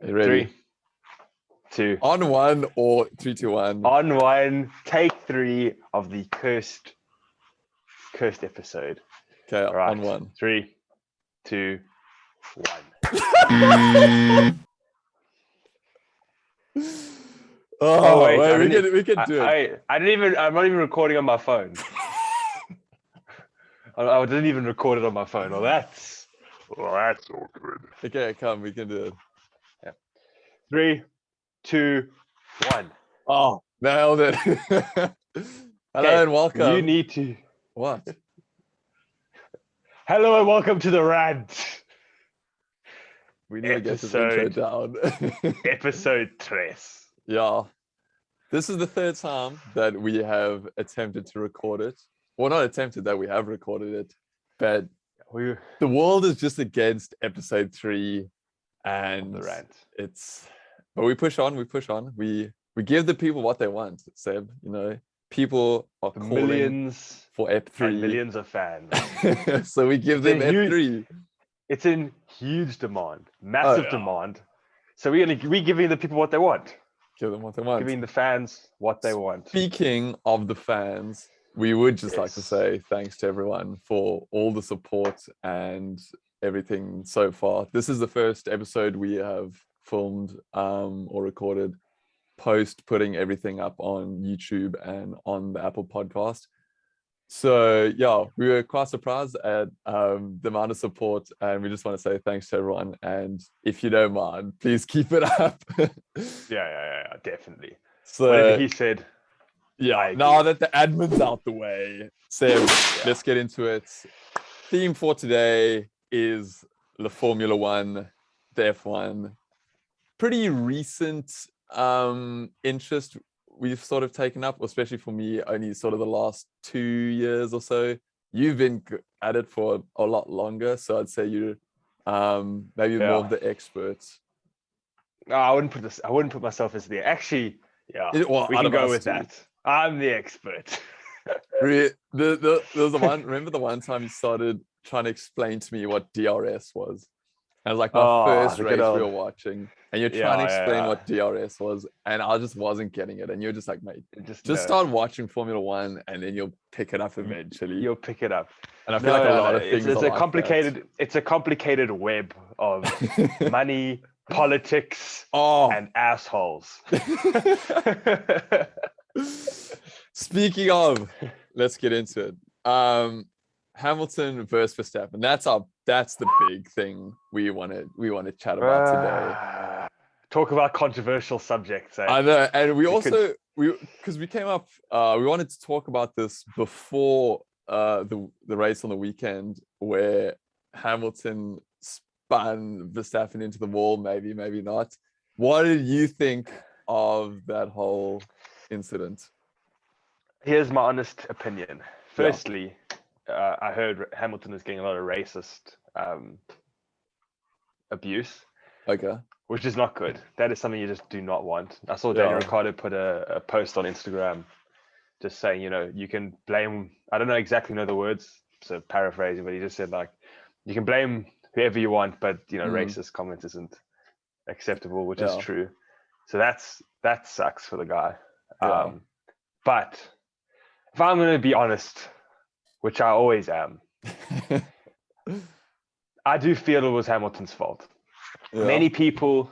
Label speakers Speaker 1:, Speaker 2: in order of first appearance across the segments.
Speaker 1: You ready?
Speaker 2: 3, 2,
Speaker 1: On one or 3, 2, 1.
Speaker 2: on one. Take 3 of the cursed episode.
Speaker 1: Okay,
Speaker 2: All right.
Speaker 1: on one.
Speaker 2: 3, 2, 1.
Speaker 1: Oh,
Speaker 2: wait,
Speaker 1: wait, we can do it.
Speaker 2: I'm not even recording on my phone. I didn't even record it on my phone. Well, that's awkward.
Speaker 1: Okay, come, we can do it.
Speaker 2: Yeah. 3, 2, 1.
Speaker 1: Oh, nailed it. Hello and welcome.
Speaker 2: You need to.
Speaker 1: What?
Speaker 2: Hello and welcome to the Rant.
Speaker 1: We need to get this intro down.
Speaker 2: Episode 3.
Speaker 1: Yeah. This is the third time that we have attempted to record it. Well, not attempted, that we have recorded it. But the world is just against episode 3 and
Speaker 2: the Rant.
Speaker 1: But we push on, We give the people what they want, Seb. You know, people are calling
Speaker 2: millions
Speaker 1: for Ep3.
Speaker 2: And millions of fans.
Speaker 1: So we give them Ep3.
Speaker 2: It's in huge demand, massive demand. So we're giving the people what they want.
Speaker 1: Give them what they want.
Speaker 2: Giving the fans what they want.
Speaker 1: Speaking of the fans, we would just like to say thanks to everyone for all the support and everything so far. This is the first episode we have filmed or recorded post putting everything up on YouTube and on the Apple podcast. So yeah, we were quite surprised at the amount of support, and we just want to say thanks to everyone. And if you don't mind, please keep it up.
Speaker 2: yeah, definitely.
Speaker 1: So
Speaker 2: whatever he said.
Speaker 1: Yeah, now that the admin's out the way, so let's get into it. Theme for today is the Formula1, the F1. Pretty recent interest we've sort of taken up, especially for me, only sort of the last 2 years or so. You've been at it for a lot longer, so I'd say you're maybe more of the experts.
Speaker 2: No, I wouldn't put myself as the actually. Yeah, we can go with that. I'm the expert.
Speaker 1: There was the one. Remember the one time you started trying to explain to me what DRS was? And it was like my first race we were watching, and you're trying to explain what DRS was, and I just wasn't getting it. And you're just like, mate, just start watching Formula 1, and then you'll pick it up eventually.
Speaker 2: You'll pick it up.
Speaker 1: And I feel like a lot of things.
Speaker 2: It's a complicated web of money, politics, and assholes.
Speaker 1: Speaking of, let's get into it. Hamilton versus Verstappen. That's the big thing we want to chat about today.
Speaker 2: Talk about controversial subjects.
Speaker 1: I know, and because we came up, we wanted to talk about this before the race on the weekend where Hamilton spun Verstappen into the wall. Maybe not. What did you think of that whole incident?
Speaker 2: Here's my honest opinion. Firstly, I heard Hamilton is getting a lot of racist abuse.
Speaker 1: Okay.
Speaker 2: Which is not good. That is something you just do not want. I saw Daniel Ricciardo put a post on Instagram just saying, you can blame, I don't exactly know the words, so paraphrasing, but he just said like, you can blame whoever you want, but racist comments isn't acceptable, which is true. So that sucks for the guy. But if I'm going to be honest, which I always am, I do feel it was Hamilton's fault. Many people,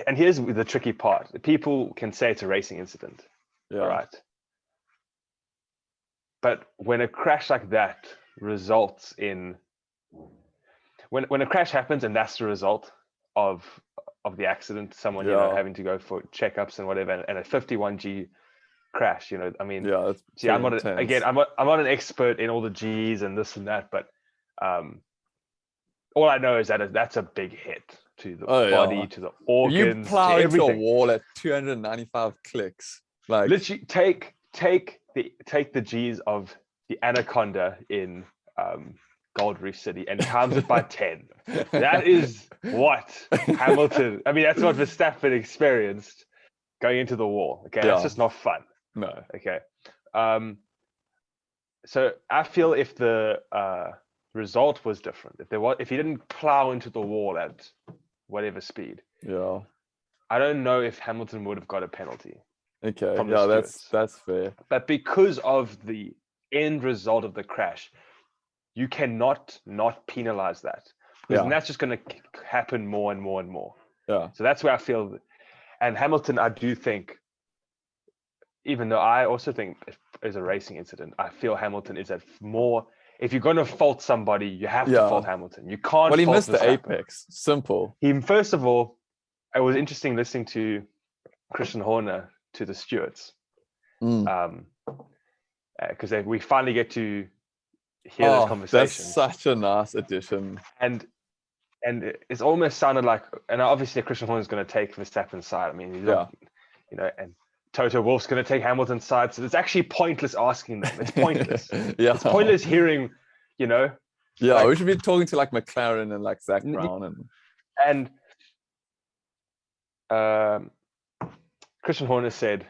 Speaker 2: and here's the tricky part, people can say it's a racing incident, right? But when a crash like that results in, when a crash happens and that's the result of the accident, someone having to go for checkups and whatever, and a 51G crash, I mean, I'm not an expert in all the G's and this and that, but all I know is that that's a big hit to the body, to the organs,
Speaker 1: you plow
Speaker 2: to
Speaker 1: into a wall at 295 clicks. Like
Speaker 2: literally, take the G's of the Anaconda in Gold Reef City and times it by 10. That is what Hamilton. I mean, that's what Verstappen experienced going into the wall. Okay, that's just not fun.
Speaker 1: No.
Speaker 2: Okay. So I feel if the result was different, if he didn't plow into the wall at whatever speed.
Speaker 1: Yeah.
Speaker 2: I don't know if Hamilton would have got a penalty.
Speaker 1: Okay.
Speaker 2: From the
Speaker 1: Yeah,
Speaker 2: stewards.
Speaker 1: that's fair.
Speaker 2: But because of the end result of the crash, you cannot not penalize that, because that's just going to happen more and more and more.
Speaker 1: Yeah.
Speaker 2: So that's where I feel. And Hamilton, I do think, even though I also think it's a racing incident, I feel Hamilton is at more. If you're going to fault somebody, you have to fault Hamilton. You can't.
Speaker 1: Well, he
Speaker 2: fault
Speaker 1: missed the
Speaker 2: Verstappen.
Speaker 1: apex. Simple.
Speaker 2: First of all, it was interesting listening to Christian Horner to the stewards, because we finally get to hear this conversation.
Speaker 1: That's such a nice addition.
Speaker 2: And it's almost sounded like, and obviously Christian Horner is going to take Verstappen's side. I mean, he's not, and Toto Wolff's going to take Hamilton's side. So it's actually pointless asking them. It's pointless. It's pointless hearing,
Speaker 1: Yeah, like, we should be talking to like McLaren and like Zach Brown
Speaker 2: and Christian Horner said,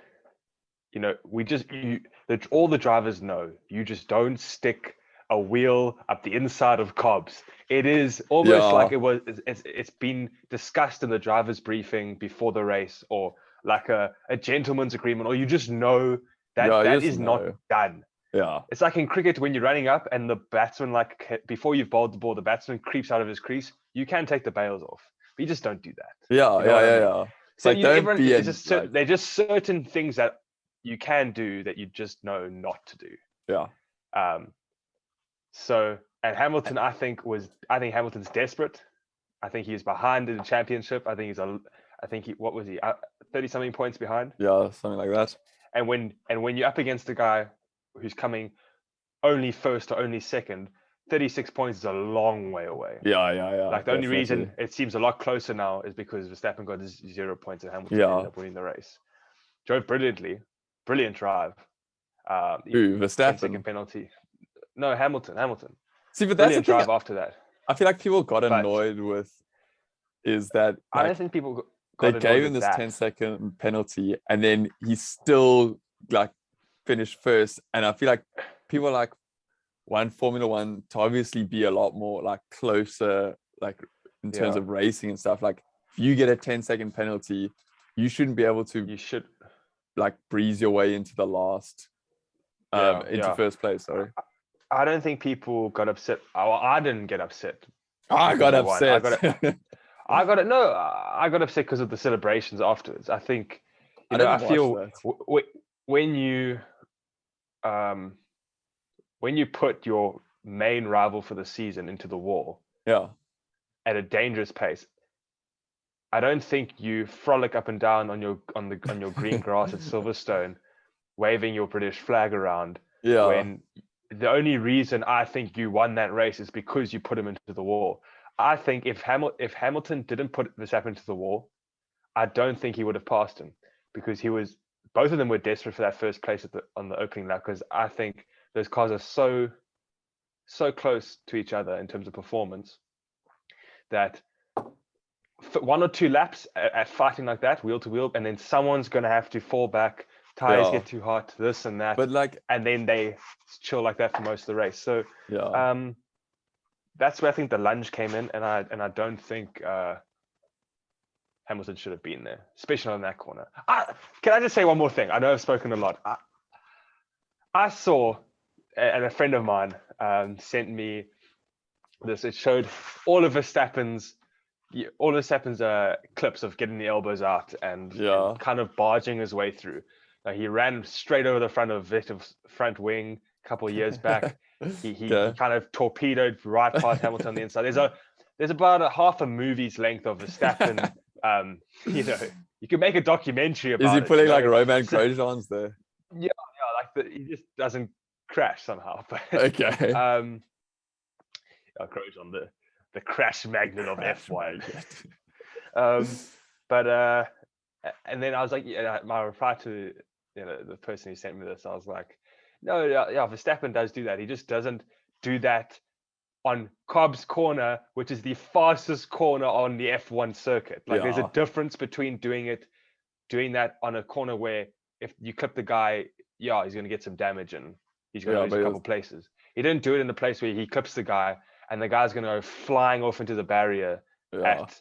Speaker 2: all the drivers know, you just don't stick a wheel up the inside of cobs. It is almost like it's been discussed in the driver's briefing before the race, or like a gentleman's agreement, or you just know that is not done.
Speaker 1: Yeah.
Speaker 2: It's like in cricket when you're running up and the batsman, like before you've bowled the ball, the batsman creeps out of his crease. You can take the bails off, but you just don't do that.
Speaker 1: Yeah.
Speaker 2: So they're just certain things that you can do that you just know not to do.
Speaker 1: Yeah.
Speaker 2: So, and Hamilton, I think Hamilton's desperate. I think he's behind in the championship. I think what was he? 30 something points behind.
Speaker 1: Yeah, something like that.
Speaker 2: And when you're up against a guy who's coming only first or only second, 36 points is a long way away.
Speaker 1: Yeah.
Speaker 2: Like the only reason it seems a lot closer now is because Verstappen got 0 points and Hamilton ended up winning the race. Drove brilliantly, brilliant drive.
Speaker 1: Verstappen?
Speaker 2: 10-second penalty. No, Hamilton.
Speaker 1: See, but that's the thing.
Speaker 2: Drive after that.
Speaker 1: I feel like people got annoyed with is that
Speaker 2: I don't think people
Speaker 1: they gave him this 10-second penalty and then he still like finished first. And I feel like people like want Formula 1 to obviously be a lot more like closer, like in terms of racing and stuff. Like if you get a 10-second penalty, you shouldn't be able to.
Speaker 2: You should
Speaker 1: like breeze your way into the last, into first place. Sorry.
Speaker 2: I don't think people got upset. I didn't get upset.
Speaker 1: I got upset.
Speaker 2: I got upset because of the celebrations afterwards. I think, I feel when you put your main rival for the season into the wall, at a dangerous pace, I don't think you frolic up and down on your green grass at Silverstone, waving your British flag around. When the only reason I think you won that race is because you put him into the wall. I think if Hamilton didn't put Verstappen into the wall, I don't think he would have passed him, because both of them were desperate for that first place on the opening lap, because I think those cars are so close to each other in terms of performance that 1 or 2 laps at fighting like that, wheel to wheel, and then someone's going to have to fall back. Tires get too hot, this and that, and then they chill like that for most of the race. So that's where I think the lunge came in, and I don't think Hamilton should have been there, especially on that corner. Can I just say one more thing? I know I've spoken a lot. I saw, and a friend of mine sent me this. It showed all of Verstappen's clips of getting the elbows out and kind of barging his way through. He ran straight over the front of Vettel's front wing a couple of years back. He kind of torpedoed right past Hamilton on the inside. There's about a half a movie's length of Verstappen. You can make a documentary about it.
Speaker 1: Is he putting like Roman Grosjean's there?
Speaker 2: Yeah, he just doesn't crash somehow. But
Speaker 1: okay.
Speaker 2: Grosjean, the crash magnet of F1. And then I was like, my reply to the person who sent me this, I was like, no, Verstappen does do that. He just doesn't do that on Cobb's corner, which is the fastest corner on the F1 circuit. Like there's a difference between doing that on a corner where if you clip the guy, he's going to get some damage and he's going to lose a couple places. He didn't do it in the place where he clips the guy and the guy's going to go flying off into the barrier at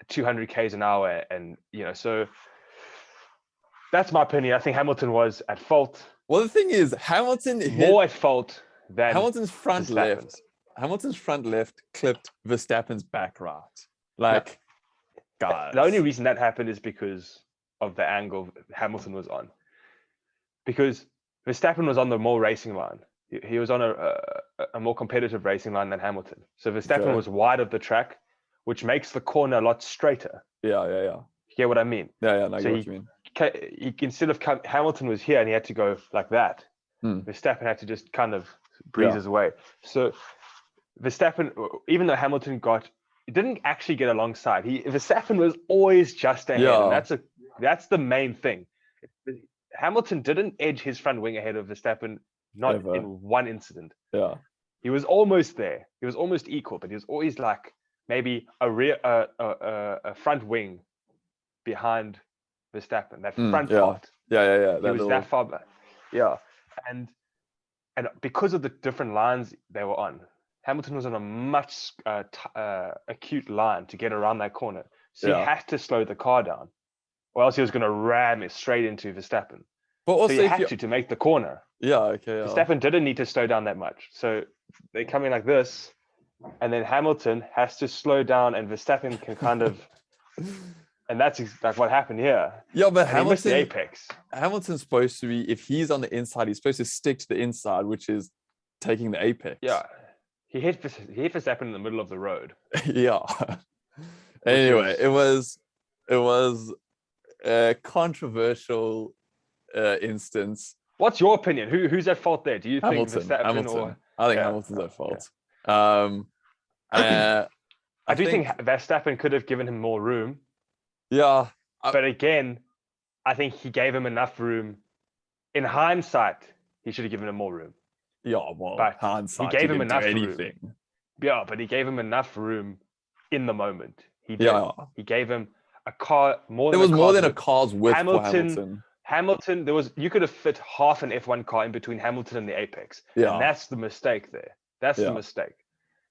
Speaker 2: 200 k's an hour, and so that's my opinion. I think Hamilton was at fault.
Speaker 1: Well, the thing is, Hamilton hit
Speaker 2: more at fault than
Speaker 1: Hamilton's front
Speaker 2: Verstappen.
Speaker 1: left. Hamilton's front left clipped Verstappen's back right. Like, guys.
Speaker 2: The only reason that happened is because of the angle Hamilton was on. Because Verstappen was on the more racing line. He was on a more competitive racing line than Hamilton. So Verstappen was wide of the track, which makes the corner a lot straighter.
Speaker 1: Yeah.
Speaker 2: You get what I mean?
Speaker 1: Yeah, I get what you mean.
Speaker 2: Instead of Hamilton was here and he had to go like that, Verstappen had to just kind of breeze his way. So Verstappen, even though Hamilton didn't actually get alongside, Verstappen was always just ahead, and that's the main thing. Hamilton didn't edge his front wing ahead of Verstappen, not in one incident.
Speaker 1: Yeah,
Speaker 2: he was almost there. He was almost equal, but he was always like maybe a front wing behind Verstappen. That front part.
Speaker 1: Yeah.
Speaker 2: He was that far back. Yeah, and because of the different lines they were on, Hamilton was on a much acute line to get around that corner. So he had to slow the car down, or else he was going to ram it straight into Verstappen. But also, so you had to make the corner.
Speaker 1: Yeah, okay. Yeah.
Speaker 2: Verstappen didn't need to slow down that much. So they come in like this, and then Hamilton has to slow down, and Verstappen can kind of... And that's like what happened here.
Speaker 1: Yeah, but
Speaker 2: Hamilton missed the apex.
Speaker 1: Hamilton's supposed to be, if he's on the inside, he's supposed to stick to the inside, which is taking the apex.
Speaker 2: Yeah. He hit Verstappen in the middle of the road.
Speaker 1: Yeah. Anyway, it was a controversial instance.
Speaker 2: What's your opinion? Who's at fault there? Do you think Verstappen
Speaker 1: Hamilton.
Speaker 2: or...
Speaker 1: I think Hamilton's at fault.
Speaker 2: Yeah. I do think Verstappen could have given him more room.
Speaker 1: Yeah.
Speaker 2: But again, I think he gave him enough room. In hindsight, he should have given him more room.
Speaker 1: Yeah, well,
Speaker 2: but
Speaker 1: hindsight,
Speaker 2: he gave him enough
Speaker 1: room.
Speaker 2: Yeah, but he gave him enough room in the moment. He did. Yeah. He gave him a car more.
Speaker 1: There was more than a car's width for Hamilton.
Speaker 2: Hamilton, you could have fit half an F1 car in between Hamilton and the apex.
Speaker 1: Yeah,
Speaker 2: and that's the mistake there. That's the mistake.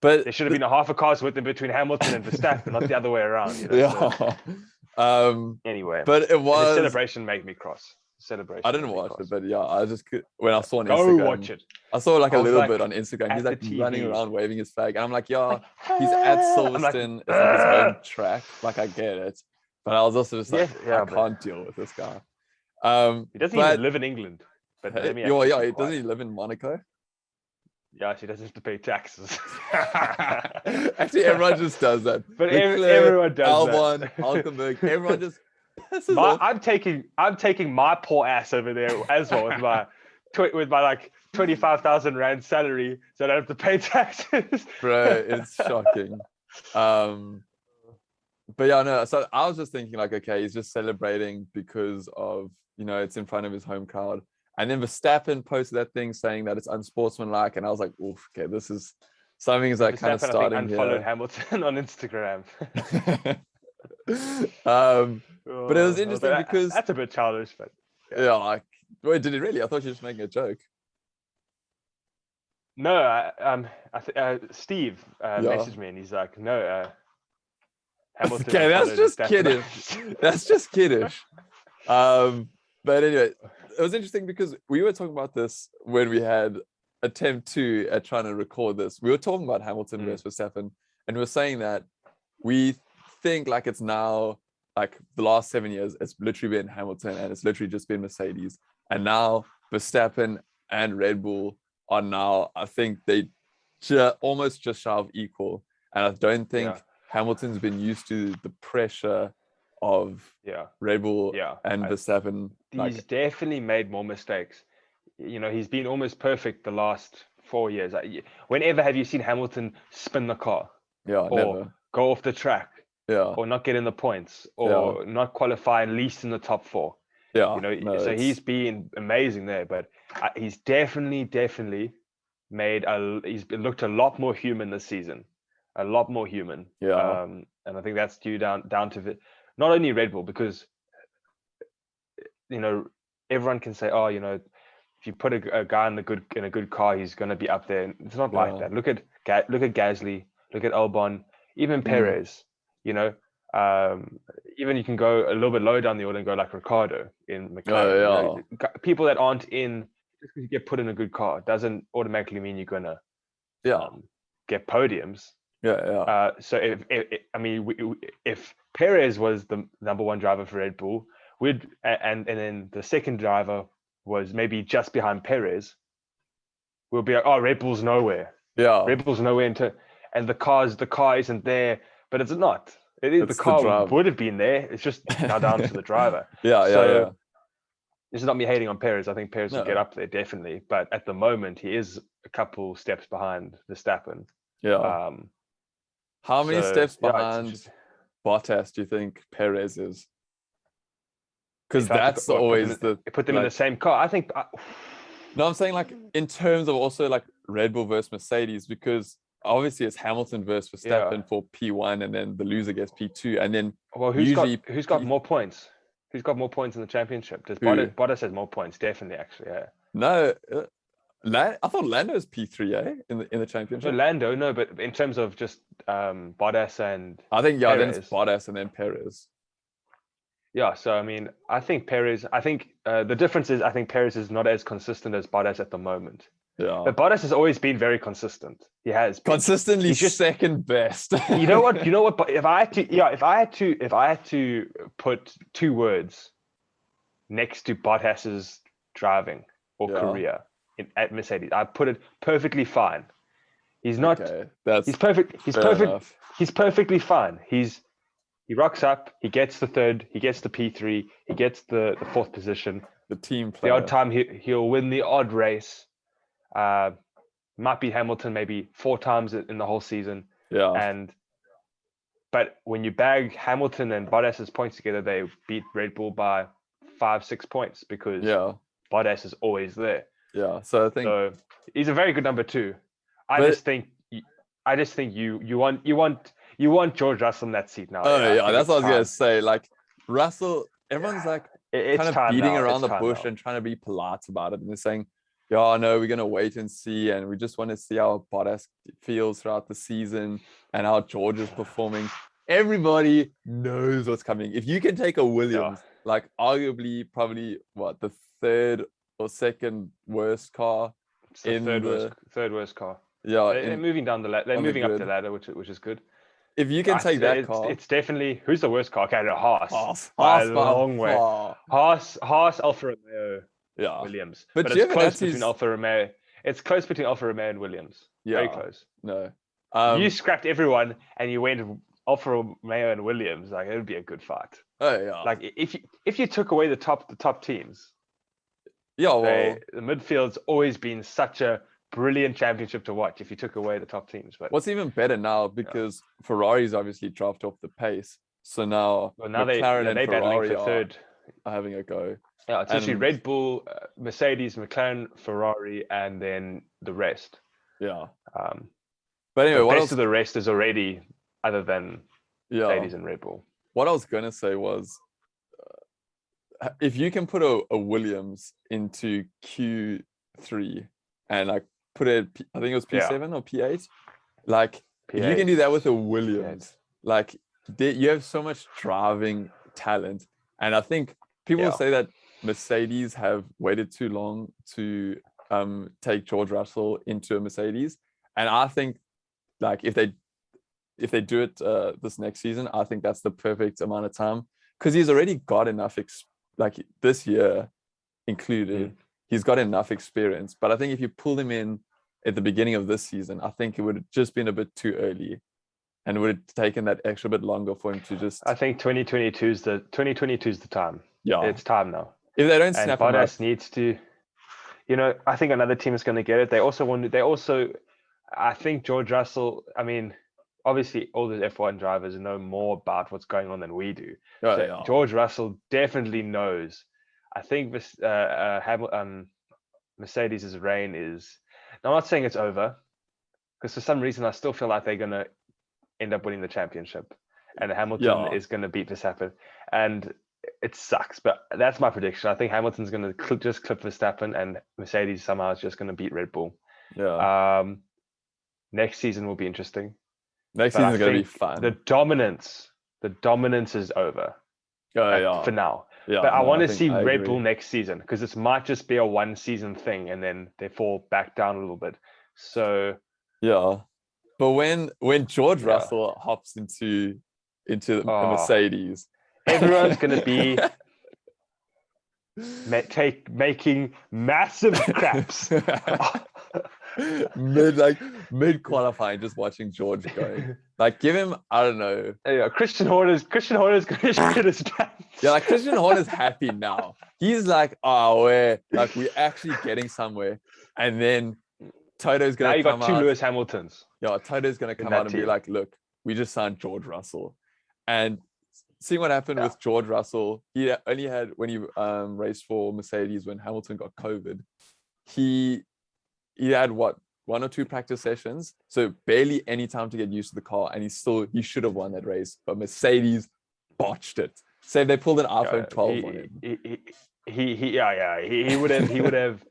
Speaker 1: But
Speaker 2: there should have been a half a car's width in between Hamilton and Verstappen, not the other way around. Anyway,
Speaker 1: but it was
Speaker 2: the celebration made me cross. Celebration.
Speaker 1: I didn't watch it, but I just when I saw on Instagram,
Speaker 2: go watch it.
Speaker 1: I saw like a little bit on Instagram. He's like running around waving his flag, and I'm like, he's at Silverstone. It's like his own track. Like I get it, but I was also just like, I can't deal with this guy.
Speaker 2: He doesn't even live in England. But
Speaker 1: doesn't he live in Monaco?
Speaker 2: Yeah, she doesn't have to pay taxes.
Speaker 1: Actually, everyone just does that.
Speaker 2: But everyone does
Speaker 1: Albon,
Speaker 2: that.
Speaker 1: Hulkenberg, everyone just pisses off.
Speaker 2: I'm taking my poor ass over there as well with my like 25,000 rand salary, so I don't have to pay taxes.
Speaker 1: Bro, it's shocking. But yeah, no. So I was just thinking like, okay, he's just celebrating because of it's in front of his home crowd. And then Verstappen posted that thing saying that it's unsportsmanlike, and I was like, "Oof, okay, this is something's like kind of starting."
Speaker 2: I think unfollowed Hamilton on Instagram.
Speaker 1: But it was interesting because
Speaker 2: that's a bit childish, but
Speaker 1: wait, did he really? I thought you were just making a joke.
Speaker 2: No, Steve messaged me and he's like, "No, Hamilton."
Speaker 1: Okay, that's just kiddish. That's just kiddish. But anyway, it was interesting because we were talking about this when we had attempt 2 at trying to record this. We were talking about Hamilton versus Verstappen, and we were saying that we think like it's now like the last 7 years, it's literally been Hamilton and it's literally just been Mercedes. And now Verstappen and Red Bull are now, I think they almost just shy of equal. And I don't think Hamilton's been used to the pressure of Red Bull and Verstappen.
Speaker 2: He's definitely made more mistakes. He's been almost perfect the last 4 years. Whenever have you seen Hamilton spin the car?
Speaker 1: Or never.
Speaker 2: Go off the track? Or not get in the points? Or not qualify at least in the top 4? So he's been amazing there. But he's definitely made he's looked a lot more human this season. A lot more human. And I think that's due down to not only Red Bull, because everyone can say, if you put a guy in a good car, he's going to be up there. It's not like that. Look at Gasly, look at Albon, even Perez. Even you can go a little bit lower down the order and go like Ricardo in McLaren. People that aren't in, just because you get put in a good car doesn't automatically mean you're gonna get podiums. So if Perez was the number one driver for Red Bull, and then the second driver was maybe just behind Perez, we'll be like, oh, Red Bull's nowhere. Red Bull's nowhere and the car isn't there, but it's not. The car would have been there. It's just now down to the driver. This is not me hating on Perez. I think Perez will get up there definitely, but at the moment he is a couple steps behind Verstappen.
Speaker 1: How many steps behind Bottas do you think Perez is? Because that's always
Speaker 2: put them in the same car. I think.
Speaker 1: No, I'm saying like in terms of also like Red Bull versus Mercedes, because obviously it's Hamilton versus Verstappen for P1, and then the loser gets P2, and then
Speaker 2: who's got more points? Who's got more points in the championship? Bottas has more points, definitely. Actually,
Speaker 1: No, I thought Lando's P3, in the championship.
Speaker 2: No, Lando, no, but in terms of just Bottas and
Speaker 1: I think Perez. Then it's Bottas and then Perez.
Speaker 2: Yeah, so I mean, I think Perez. I think the difference is I think Perez is not as consistent as Bottas at the moment. But Bottas has always been very consistent. He has been.
Speaker 1: Consistently. He's just second best.
Speaker 2: You know what? But if I had to put two words next to Bottas's driving or career at Mercedes, I put it perfectly fine. He's not. Okay, he's perfect. He's perfect. Enough. He's perfectly fine. He rocks up. He gets the third. He gets the P3. He gets the fourth position.
Speaker 1: The team player.
Speaker 2: The odd time he'll win the odd race. Might be Hamilton maybe 4 times in the whole season. But when you bag Hamilton and Bottas's points together, they beat Red Bull by 5-6 points because Bottas is always there.
Speaker 1: So I think
Speaker 2: he's a very good number 2. I just think you want George Russell in that seat now.
Speaker 1: That's what I was gonna say. Like Russell, everyone's like kind of beating around the bush and trying to be polite about it, and they're saying, "Yeah, no, we're gonna wait and see, and we just want to see how Bottas feels throughout the season and how George is performing." Everybody knows what's coming. If you can take a Williams, like arguably probably the third or second worst car
Speaker 2: third worst car. They're moving down the ladder. They're moving up the ladder, which is good.
Speaker 1: If you can take that car,
Speaker 2: it's definitely who's the worst car? Okay, Haas
Speaker 1: by
Speaker 2: a long way. Haas, Alfa Romeo, Williams. But it's close between Alfa Romeo. It's close between Alfa Romeo and Williams. Very close.
Speaker 1: No,
Speaker 2: you scrapped everyone and you went Alfa Romeo and Williams. Like it would be a good fight. Like if you took away the top teams. The midfield's always been such a brilliant championship to watch if you took away the top teams. But
Speaker 1: what's even better now, because Ferrari's obviously dropped off the pace, so now McLaren and Ferrari are having a go.
Speaker 2: It's actually Red Bull, Mercedes, McLaren, Ferrari, and then the rest.
Speaker 1: But anyway,
Speaker 2: the rest of the rest is already other than Mercedes and Red Bull.
Speaker 1: What I was gonna say was, if you can put a Williams into Q3 and like put it, I think it was P7 or P8. Like P8. If you can do that with a Williams, like you have so much driving talent. And I think people say that Mercedes have waited too long to take George Russell into a Mercedes. And I think like if they do it this next season, I think that's the perfect amount of time, because he's already got enough like this year included. He's got enough experience, but I think if you pulled him in at the beginning of this season, I think it would have just been a bit too early, and it would have taken that extra bit longer for him to just.
Speaker 2: I think 2022 is the time. It's time now.
Speaker 1: If they don't snap him up,
Speaker 2: Bottas needs to. I think another team is going to get it. I think George Russell. I mean, obviously, all the F1 drivers know more about what's going on than we do. George Russell definitely knows. I think this Mercedes' reign is. Now, I'm not saying it's over, because for some reason I still feel like they're going to end up winning the championship, and Hamilton is going to beat Verstappen, and it sucks. But that's my prediction. I think Hamilton's going to just clip Verstappen, and Mercedes somehow is just going to beat Red Bull. Next season will be interesting.
Speaker 1: Next season is going to be fun.
Speaker 2: The dominance the dominance is over
Speaker 1: Oh
Speaker 2: for now.
Speaker 1: yeah.
Speaker 2: But I
Speaker 1: No,
Speaker 2: want to
Speaker 1: think
Speaker 2: see
Speaker 1: I
Speaker 2: Red
Speaker 1: agree.
Speaker 2: Bull next season, because it might just be a one season thing and then they fall back down a little bit. So
Speaker 1: Yeah, but when George
Speaker 2: yeah,
Speaker 1: Russell hops into a
Speaker 2: oh,
Speaker 1: Mercedes,
Speaker 2: everyone's gonna be making massive craps.
Speaker 1: mid qualifying, just watching George going. Like, give him, I don't know.
Speaker 2: Yeah, Christian Horner's gonna shit his pants.
Speaker 1: Yeah, like Christian Horner's happy now. He's like, oh, we're actually getting somewhere. And then Toto's
Speaker 2: Now
Speaker 1: gonna
Speaker 2: you got
Speaker 1: come
Speaker 2: two
Speaker 1: out.
Speaker 2: Lewis Hamiltons
Speaker 1: Yeah, Toto's gonna
Speaker 2: in
Speaker 1: come out
Speaker 2: that
Speaker 1: and be
Speaker 2: team.
Speaker 1: like, look, we just signed George Russell. And seeing what happened
Speaker 2: Yeah.
Speaker 1: with George Russell, he only had, when he raced for Mercedes when Hamilton got COVID, he had what, 1 or 2 practice sessions, so barely any time to get used to the car, and he should have won that race, but Mercedes botched it. Say they pulled an iPhone 12 on him.
Speaker 2: He would have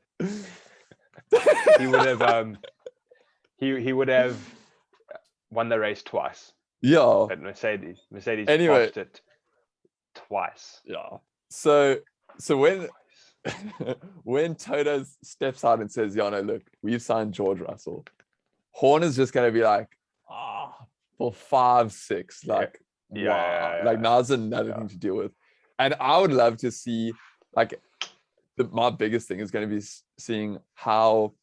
Speaker 2: he would have won the race twice.
Speaker 1: Yeah.
Speaker 2: But Mercedes
Speaker 1: Anyway,
Speaker 2: botched it twice.
Speaker 1: Yeah. So when when Toto steps out and says, "Yeah, no, look, we've signed George Russell," Horner's just gonna be like, for 5, 6, like, wow, like now's another thing to deal with. And I would love to see, like, my biggest thing is going to be seeing how,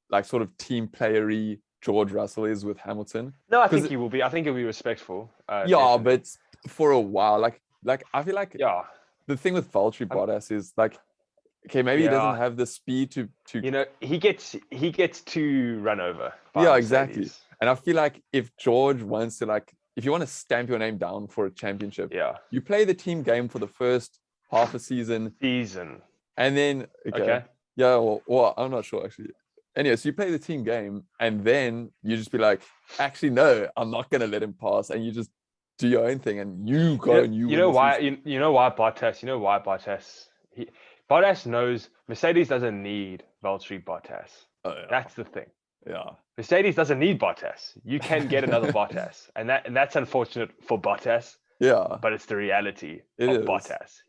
Speaker 1: like, sort of team playery George Russell is with Hamilton.
Speaker 2: No, I think he will be. I think he'll be respectful.
Speaker 1: Yeah,
Speaker 2: definitely.
Speaker 1: but for a while, like I feel like the thing with Valtteri Bottas is like, okay, maybe he doesn't have the speed to
Speaker 2: he gets to run over by
Speaker 1: yeah,
Speaker 2: Mercedes.
Speaker 1: exactly. And I feel like if George wants to, like, if you want to stamp your name down for a championship, you play the team game for the first half a season, and then well, I'm not sure actually. Anyway, so you play the team game, and then you just be like, actually, no, I'm not going to let him pass, and you just do your own thing, and you go and you
Speaker 2: know why Bottas Bottas knows Mercedes doesn't need Valtteri Bottas. That's the thing.
Speaker 1: Yeah,
Speaker 2: Mercedes doesn't need Bottas. You can get another Bottas, and that's unfortunate for Bottas.
Speaker 1: Yeah,
Speaker 2: but it's the reality of Bottas.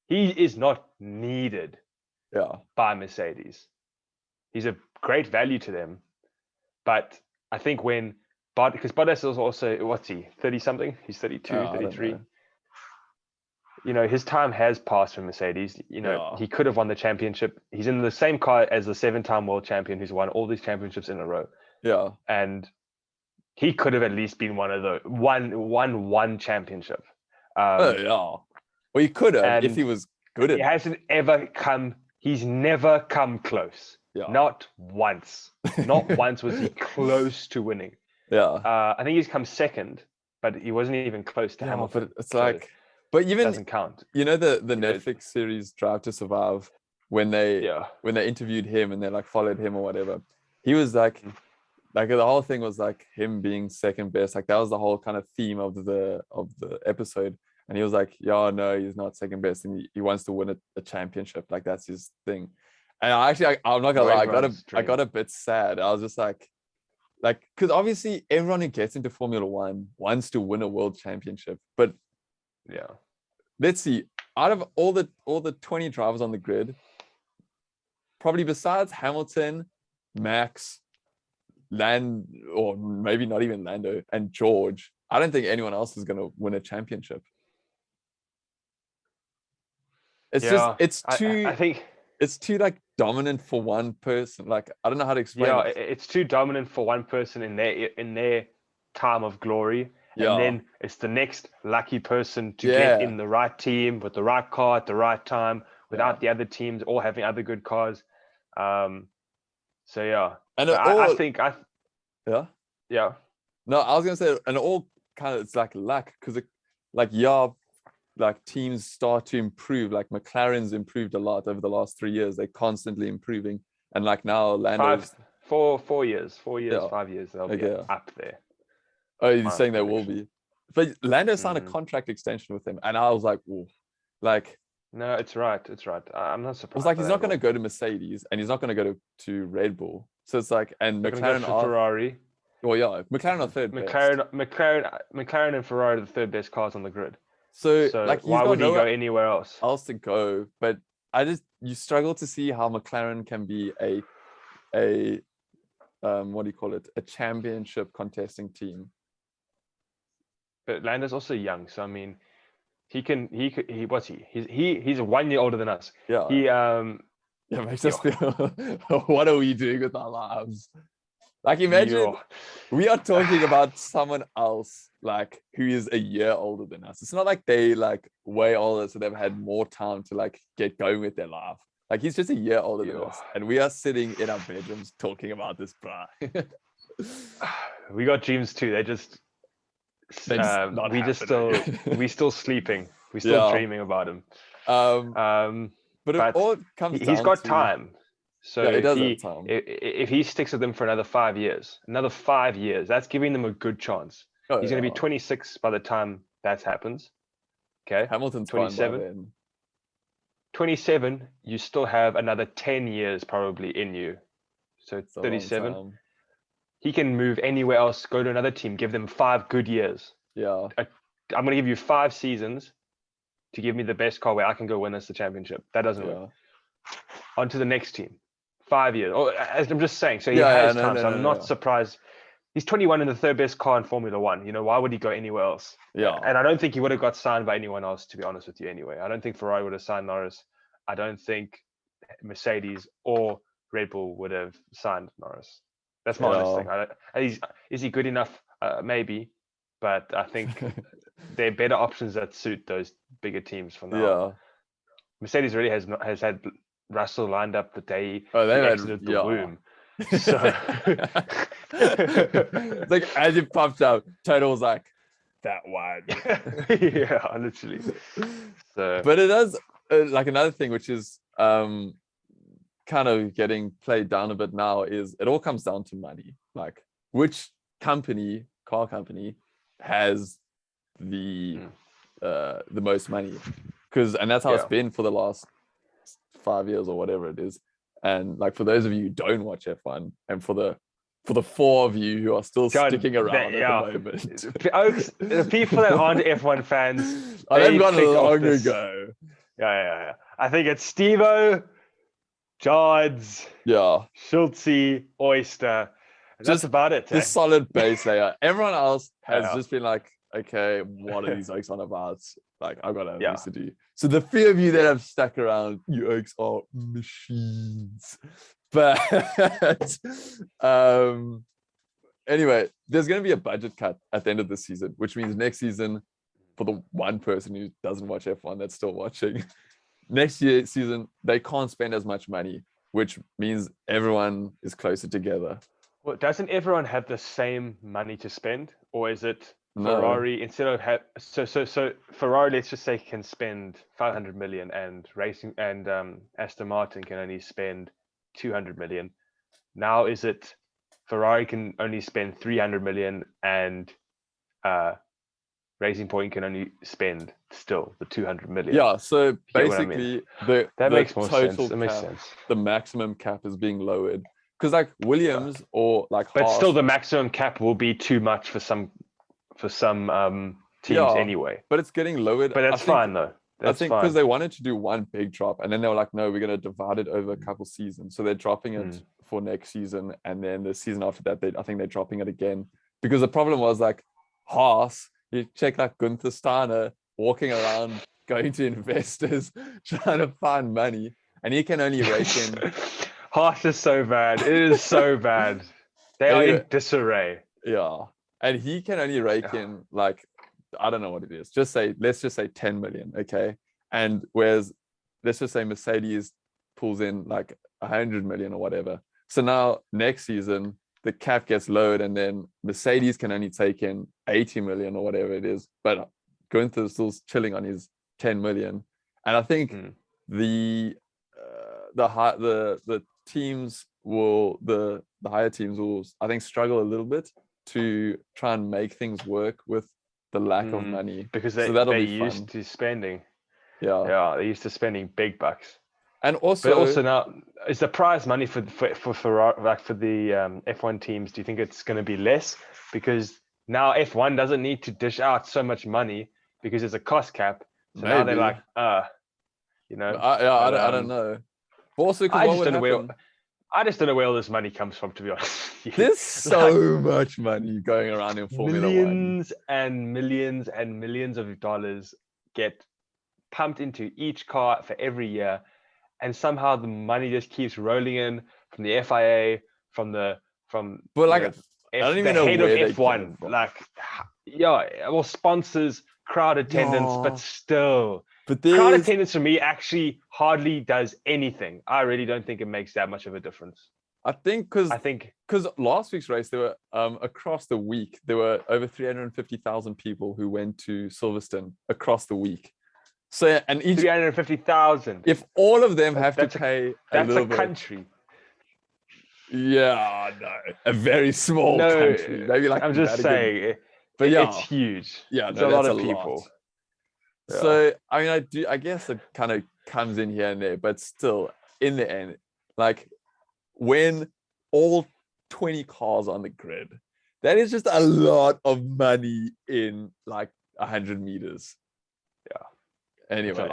Speaker 2: He is not needed by Mercedes. He's a great value to them, but I think because Bottas is also, what's he, 30 something? He's 32, 33. You know, his time has passed for Mercedes. You know, he could have won the championship. He's in the same car as the 7-time world champion who's won all these championships in a row.
Speaker 1: Yeah.
Speaker 2: And he could have at least been one of the one championship.
Speaker 1: Well, he could have if he was good at it.
Speaker 2: He hasn't ever come. He's never come close.
Speaker 1: Yeah.
Speaker 2: Not once. Not once was he close to winning.
Speaker 1: Yeah.
Speaker 2: I think he's come second, but he wasn't even close to Hamilton.
Speaker 1: But it's like, but even
Speaker 2: doesn't count.
Speaker 1: You know the Netflix series Drive to Survive, when they interviewed him and they like followed him or whatever, he was like the whole thing was like him being second best. Like that was the whole kind of theme of the episode. And he was like, yeah, no, he's not second best, and he wants to win a championship. Like that's his thing. And I'm not gonna lie, I got a bit sad. I was just like, because obviously everyone who gets into Formula 1 wants to win a world championship. But let's see, out of all the 20 drivers on the grid, probably besides Hamilton, Max, or maybe not even Lando, and George, I don't think anyone else is gonna win a championship. It's just I think it's too like dominant for one person. Like I don't know how to explain it.
Speaker 2: It's too dominant for one person in their time of glory. And then it's the next lucky person to get in the right team with the right car at the right time without the other teams all having other good cars. And I think no,
Speaker 1: I was gonna say, and it all kind of, it's like luck, because like teams start to improve. Like McLaren's improved a lot over the last 3 years. They're constantly improving, and like now Lando's
Speaker 2: 4 years, 5 years, they'll be up there.
Speaker 1: Oh, you're saying there will be, but Lando signed a contract extension with him, and I was like, "Whoa!" Like,
Speaker 2: no, it's right. I'm not surprised.
Speaker 1: It's like he's not going to go to Mercedes, and he's not going to go to Red Bull. So it's like, and McLaren
Speaker 2: Ferrari.
Speaker 1: Well, yeah, McLaren are third best.
Speaker 2: McLaren and Ferrari are the third best cars on the grid.
Speaker 1: So like,
Speaker 2: why would he go anywhere else?
Speaker 1: To go, but you struggle to see how McLaren can be a what do you call it? A championship contesting team.
Speaker 2: But Lando's also young, so I mean, he's 1 year older than us.
Speaker 1: Yeah.
Speaker 2: He
Speaker 1: it makes us feel, what are we doing with our lives? Like, imagine we are talking about someone else like who is a year older than us. It's not like they like way older, so they've had more time to like get going with their life. Like, he's just a year older than us, and we are sitting in our bedrooms talking about this, bro.
Speaker 2: We got dreams too. We're still sleeping. We're still dreaming about him.
Speaker 1: But it all comes down
Speaker 2: he's got
Speaker 1: to
Speaker 2: time. So
Speaker 1: he does have time.
Speaker 2: If he sticks with them for another 5 years, that's giving them a good chance. He's going to be 26 by the time that happens. Okay.
Speaker 1: Hamilton's
Speaker 2: 27.
Speaker 1: Fine by then.
Speaker 2: 27, you still have another 10 years probably in you. So
Speaker 1: It's a
Speaker 2: 37. He can move anywhere else, go to another team, give them 5 good years.
Speaker 1: Yeah.
Speaker 2: I'm going to give you 5 seasons to give me the best car where I can go win us the championship. That doesn't work. On to the next team. 5 years. As I'm just saying, so he has time. So I'm not surprised. He's 21 in the third best car in Formula 1. You know, why would he go anywhere else?
Speaker 1: Yeah.
Speaker 2: And I don't think he would have got signed by anyone else, to be honest with you, anyway. I don't think Ferrari would have signed Norris. I don't think Mercedes or Red Bull would have signed Norris. That's my honest thing. Is he good enough? Maybe. But I think there are better options that suit those bigger teams for now.
Speaker 1: Yeah.
Speaker 2: Mercedes really has had Russell lined up the day he exited the womb. So
Speaker 1: it's like, as it popped up, Total was like, that one.
Speaker 2: Yeah, literally. So,
Speaker 1: but it does like another thing, which is kind of getting played down a bit now, is it all comes down to money. Like, which car company has the most money? And that's how it's been for the last 5 years or whatever it is. And like, for those of you who don't watch F1, and for the 4 of you who are still sticking around at the moment,
Speaker 2: Oaks, the people that aren't F1 fans,
Speaker 1: they've gone long ago.
Speaker 2: Yeah. I think it's Steve-O, Jards, Schultze, Oyster. And that's about it.
Speaker 1: The solid base layer. Everyone else has just been like, okay, what are these Oaks on about? Like, I've got things to do. So the few of you that have stuck around, you Oaks are machines. But anyway, there's going to be a budget cut at the end of the season, which means next season, for the one person who doesn't watch F1 that's still watching, next season, they can't spend as much money, which means everyone is closer together.
Speaker 2: Well, doesn't everyone have the same money to spend? Or is it Ferrari, instead of so Ferrari, let's just say, can spend 500 million, and Aston Martin can only spend 200 million. Now is it Ferrari can only spend 300 million, and Racing Point can only spend still the 200 million?
Speaker 1: Yeah, so basically
Speaker 2: that makes more sense.
Speaker 1: That makes sense. The maximum cap is being lowered, because like Williams or like
Speaker 2: but
Speaker 1: Haas,
Speaker 2: still the maximum cap will be too much for some teams anyway.
Speaker 1: But it's getting lowered.
Speaker 2: But that's fine though.
Speaker 1: I think because they wanted to do one big drop, and then they were like, no, we're going to divide it over a couple seasons. So they're dropping it for next season, and then the season after that, I think they're dropping it again. Because the problem was like Haas, you check like Gunther Steiner walking around, going to investors, trying to find money, and he can only rake in.
Speaker 2: Haas is so bad. It is so bad. They are in disarray.
Speaker 1: Yeah. And he can only rake in like, I don't know what it is. Let's just say 10 million, okay? And whereas, let's just say Mercedes pulls in like 100 million or whatever. So now next season, the cap gets lowered, and then Mercedes can only take in 80 million or whatever it is. But Gunther's still chilling on his 10 million. And I think the teams will, the higher teams will, I think, struggle a little bit to try and make things work with the lack of money,
Speaker 2: because they're used to spending. Yeah, they're used to spending big bucks.
Speaker 1: And
Speaker 2: but also now, is the prize money for the F1 teams? Do you think it's going to be less because now F1 doesn't need to dish out so much money because there's a cost cap? So now they're like, you know,
Speaker 1: I don't know. But also, because what would happen?
Speaker 2: I just don't know where all this money comes from, to be honest.
Speaker 1: There's so much money going around in Formula 1.
Speaker 2: Millions and millions and millions of dollars get pumped into each car for every year, and somehow the money just keeps rolling in from the FIA,
Speaker 1: but like, I don't even know
Speaker 2: head
Speaker 1: where
Speaker 2: of F1, like, well, sponsors, crowd attendance, but still. But crowd attendance for me actually hardly does anything. I really don't think it makes that much of a difference.
Speaker 1: I think because last week's race, there were across the week there were over 350,000 people who went to Silverstone across the week. So and each
Speaker 2: 350,000.
Speaker 1: If all of them have to pay,
Speaker 2: that's a country.
Speaker 1: Yeah, no, a very small country. Maybe like
Speaker 2: I'm just saying, but yeah, it's huge.
Speaker 1: Yeah,
Speaker 2: it's a lot of people.
Speaker 1: Yeah. So I mean, I guess it kind of comes in here and there, but still, in the end, like when all 20 cars on the grid, that is just a lot of money in like 100 meters. Yeah. Anyway,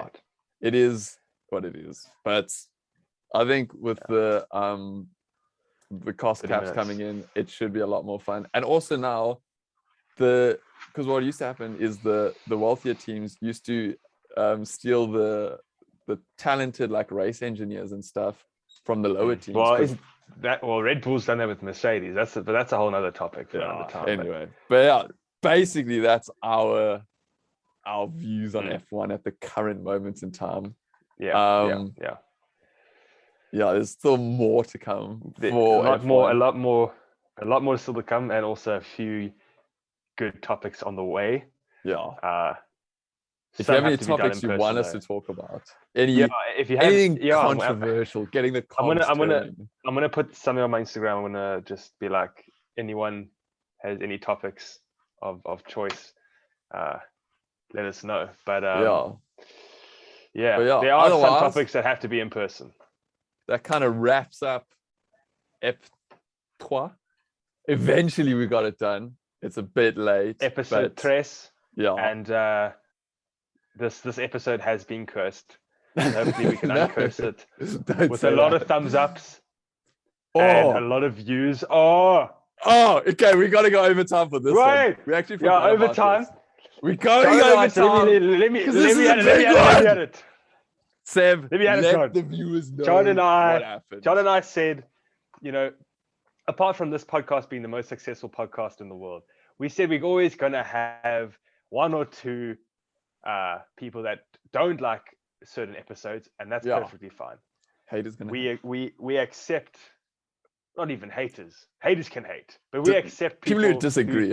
Speaker 1: it is what it is. But I think with the cost caps coming in, it should be a lot more fun. And also now, because what used to happen is the wealthier teams used to steal the talented like race engineers and stuff from the lower teams.
Speaker 2: Well, Red Bull's done that with Mercedes. That's a whole other topic for another time.
Speaker 1: Anyway, but yeah, basically that's our views on F1 at the current moment in time. Yeah. There's still more to come.
Speaker 2: A lot more still to come, and also a few good topics on the way.
Speaker 1: Yeah. If you have any topics you want us to talk about, if you have anything controversial, getting the comments.
Speaker 2: I'm gonna put something on my Instagram. I'm gonna just be like, anyone has any topics of choice, let us know. But there are some topics that have to be in person.
Speaker 1: That kind of wraps up Ep3. Eventually we got it done. It's a bit late.
Speaker 2: Episode 3.
Speaker 1: Yeah.
Speaker 2: And this episode has been cursed. And hopefully we can uncurse it with a lot of thumbs ups and a lot of views.
Speaker 1: Okay, we gotta go overtime for this one. We actually forgot
Speaker 2: overtime.
Speaker 1: We gotta go overtime.
Speaker 2: Let me edit it.
Speaker 1: Seb, let the viewers know
Speaker 2: what
Speaker 1: happened.
Speaker 2: John and I said, apart from this podcast being the most successful podcast in the world, we said we're always going to have one or two people that don't like certain episodes, and that's perfectly fine.
Speaker 1: Haters gonna
Speaker 2: we accept, not even haters. Haters can hate, but we accept people
Speaker 1: who disagree.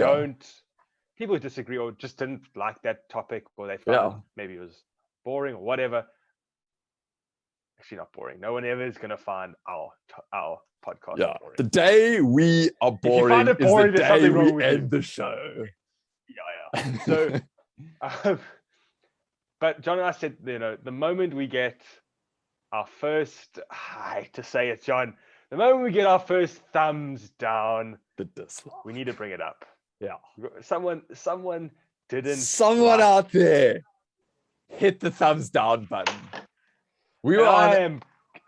Speaker 2: People who disagree or just didn't like that topic, or they found maybe it was boring or whatever. Actually, not boring. No one ever is going to find our podcast boring.
Speaker 1: The day we are boring is the day we end the show.
Speaker 2: So, but John and I said, the moment we get our first, I hate to say it, John, the moment we get our first thumbs down,
Speaker 1: the dislike,
Speaker 2: we need to bring it up.
Speaker 1: Yeah.
Speaker 2: Someone didn't.
Speaker 1: Someone out there hit the thumbs down button.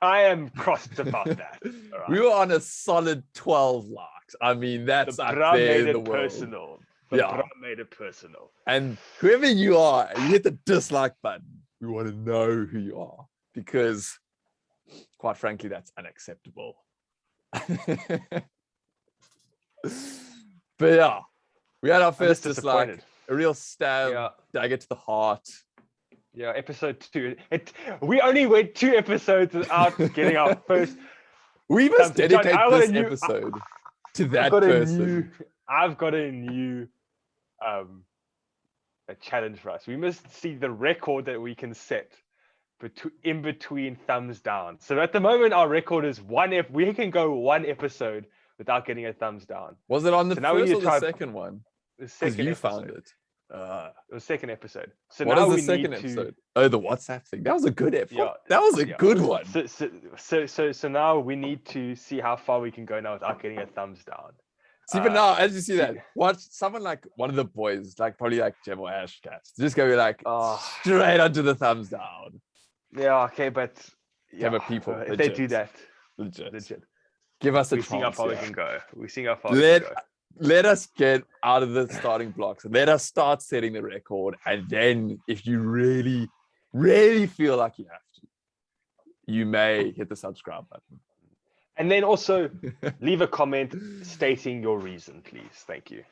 Speaker 2: I am crossed about that. Right.
Speaker 1: We were on a solid 12 likes. I mean, that's up there in the world.
Speaker 2: Personal. The made it personal.
Speaker 1: And whoever you are, you hit the dislike button. We want to know who you are, because quite frankly, that's unacceptable. But yeah, we had our first dislike, a real stab, dagger to the heart.
Speaker 2: Yeah, episode 2. We only went 2 episodes without getting our first.
Speaker 1: We must dedicate this episode to that person.
Speaker 2: I've got a new a challenge for us. We must see the record that we can set in between thumbs down. So at the moment, our record is we can go 1 episode without getting a thumbs down.
Speaker 1: Was it on the first or the second one?
Speaker 2: The second.
Speaker 1: You found it.
Speaker 2: It was second episode. So
Speaker 1: what
Speaker 2: now
Speaker 1: is the
Speaker 2: we
Speaker 1: second
Speaker 2: need
Speaker 1: episode? Oh, the WhatsApp thing. That was a good episode.
Speaker 2: Yeah,
Speaker 1: That was a
Speaker 2: yeah.
Speaker 1: good one.
Speaker 2: So now we need to see how far we can go now without getting a thumbs down.
Speaker 1: See, but now as you see that, watch someone like one of the boys, like probably like Jem or Ashcast, just go like straight onto the thumbs down.
Speaker 2: Yeah, okay, but
Speaker 1: yeah, but people,
Speaker 2: if they do that,
Speaker 1: legit. Give us a chance.
Speaker 2: We see how far we can go. We see how far we can go.
Speaker 1: Let us get out of the starting blocks. Let us start setting the record. And then if you really, really feel like you have to, you may hit the subscribe button.
Speaker 2: And then also leave a comment stating your reason, please. Thank you.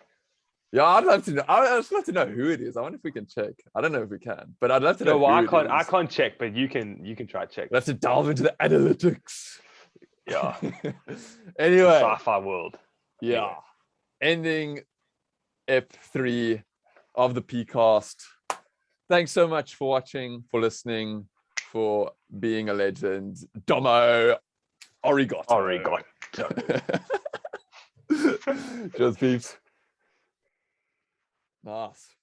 Speaker 1: Yeah, I'd love to know. I'd just love to know who it is. I wonder if we can check. I don't know if we can, but I'd love to know.
Speaker 2: No, well, I can't check, but you can try to check.
Speaker 1: Let's delve into the analytics.
Speaker 2: Yeah.
Speaker 1: Anyway.
Speaker 2: Sci-fi world.
Speaker 1: Yeah. Anyway. Ending Ep3 of the PCast. Thanks so much for watching, for listening, for being a legend. Domo Arigato. Cheers, peeps. Nice.